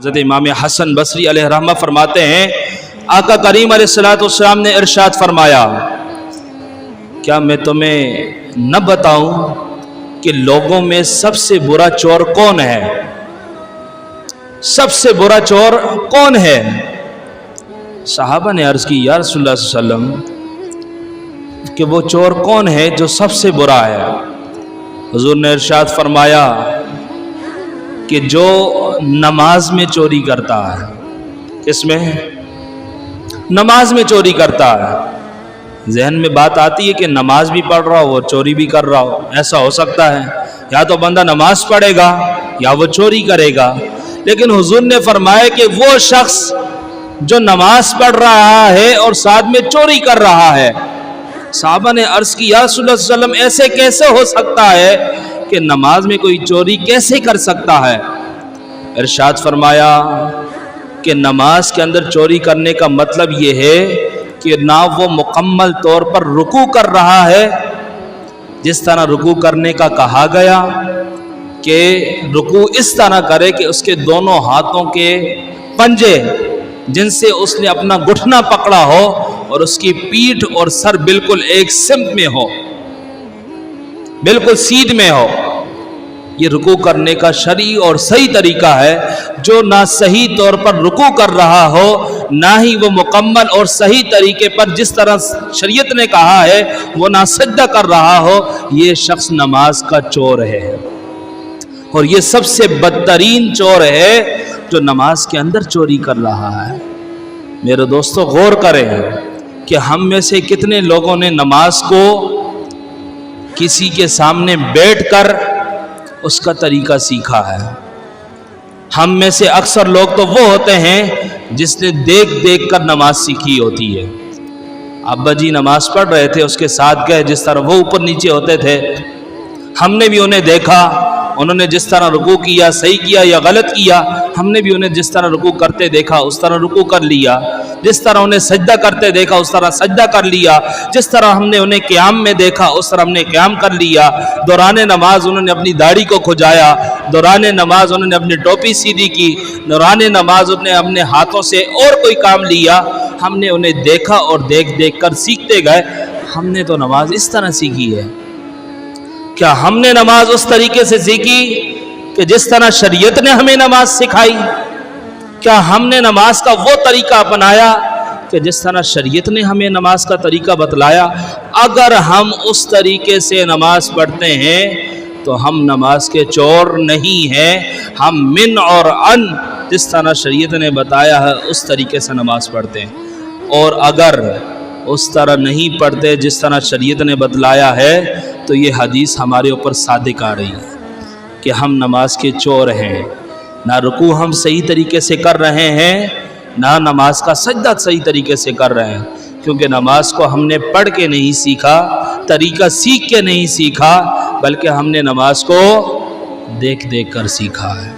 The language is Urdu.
حضرت امام حسن بصری علیہ رحمہ فرماتے ہیں آقا کریم علیہ السلام نے ارشاد فرمایا کیا میں تمہیں نہ بتاؤں کہ لوگوں میں سب سے برا چور کون ہے؟ سب سے برا چور کون ہے؟ صحابہ نے عرض کی یا رسول اللہ صلی اللہ علیہ وسلم کہ وہ چور کون ہے جو سب سے برا ہے؟ حضور نے ارشاد فرمایا کہ جو نماز میں چوری کرتا ہے۔ کس میں؟ نماز میں چوری کرتا ہے۔ ذہن میں بات آتی ہے کہ نماز بھی پڑھ رہا ہو اور چوری بھی کر رہا ہو، ایسا ہو سکتا ہے؟ یا تو بندہ نماز پڑھے گا یا وہ چوری کرے گا، لیکن حضور نے فرمایا کہ وہ شخص جو نماز پڑھ رہا ہے اور ساتھ میں چوری کر رہا ہے۔ صحابہ نے عرض کی یا رسول اللہ صلی اللہ علیہ وسلم ایسے کیسے ہو سکتا ہے کہ نماز میں کوئی چوری کیسے کر سکتا ہے؟ ارشاد فرمایا کہ نماز کے اندر چوری کرنے کا مطلب یہ ہے کہ نہ وہ مکمل طور پر رکوع کر رہا ہے، جس طرح رکوع کرنے کا کہا گیا کہ رکوع اس طرح کرے کہ اس کے دونوں ہاتھوں کے پنجے جن سے اس نے اپنا گھٹنا پکڑا ہو اور اس کی پیٹھ اور سر بالکل ایک سمت میں ہو، بالکل سیدھ میں ہو۔ یہ رکوع کرنے کا شرعی اور صحیح طریقہ ہے۔ جو نہ صحیح طور پر رکوع کر رہا ہو، نہ ہی وہ مکمل اور صحیح طریقے پر جس طرح شریعت نے کہا ہے وہ نہ سجدہ کر رہا ہو، یہ شخص نماز کا چور ہے، اور یہ سب سے بدترین چور ہے جو نماز کے اندر چوری کر رہا ہے۔ میرے دوستو غور کریں کہ ہم میں سے کتنے لوگوں نے نماز کو کسی کے سامنے بیٹھ کر اس کا طریقہ سیکھا ہے؟ ہم میں سے اکثر لوگ تو وہ ہوتے ہیں جس نے دیکھ دیکھ کر نماز سیکھی ہوتی ہے۔ ابا جی نماز پڑھ رہے تھے، اس کے ساتھ گئے، جس طرح وہ اوپر نیچے ہوتے تھے ہم نے بھی انہیں دیکھا، انہوں نے جس طرح رکوع کیا صحیح کیا یا غلط کیا، ہم نے بھی انہیں جس طرح رکوع کرتے دیکھا اس طرح رکوع کر لیا، جس طرح انہیں سجدہ کرتے دیکھا اس طرح سجدہ کر لیا، جس طرح ہم نے انہیں قیام میں دیکھا اس طرح ہم نے قیام کر لیا۔ دوران نماز انہوں نے اپنی داڑھی کو کھجایا، دوران نماز انہوں نے اپنی ٹوپی سیدھی کی، دوران نماز انہوں نے اپنے ہاتھوں سے اور کوئی کام لیا، ہم نے انہیں دیکھا اور دیکھ دیکھ کر سیکھتے گئے۔ ہم نے تو نماز اس طرح سیکھی ہے۔ کیا ہم نے نماز اس طریقے سے سیکھی کہ جس طرح شریعت نے ہمیں نماز سکھائی؟ کیا ہم نے نماز کا وہ طریقہ اپنایا کہ جس طرح شریعت نے ہمیں نماز کا طریقہ بتلایا؟ اگر ہم اس طریقے سے نماز پڑھتے ہیں تو ہم نماز کے چور نہیں ہیں، ہم من اور ان جس طرح شریعت نے بتایا ہے اس طریقے سے نماز پڑھتے ہیں۔ اور اگر اس طرح نہیں پڑھتے جس طرح شریعت نے بتلایا ہے تو یہ حدیث ہمارے اوپر صادق آ رہی ہے کہ ہم نماز کے چور ہیں۔ نہ رکوع ہم صحیح طریقے سے کر رہے ہیں، نہ نماز کا سجدہ صحیح طریقے سے کر رہے ہیں، کیونکہ نماز کو ہم نے پڑھ کے نہیں سیکھا، طریقہ سیکھ کے نہیں سیکھا، بلکہ ہم نے نماز کو دیکھ دیکھ کر سیکھا ہے۔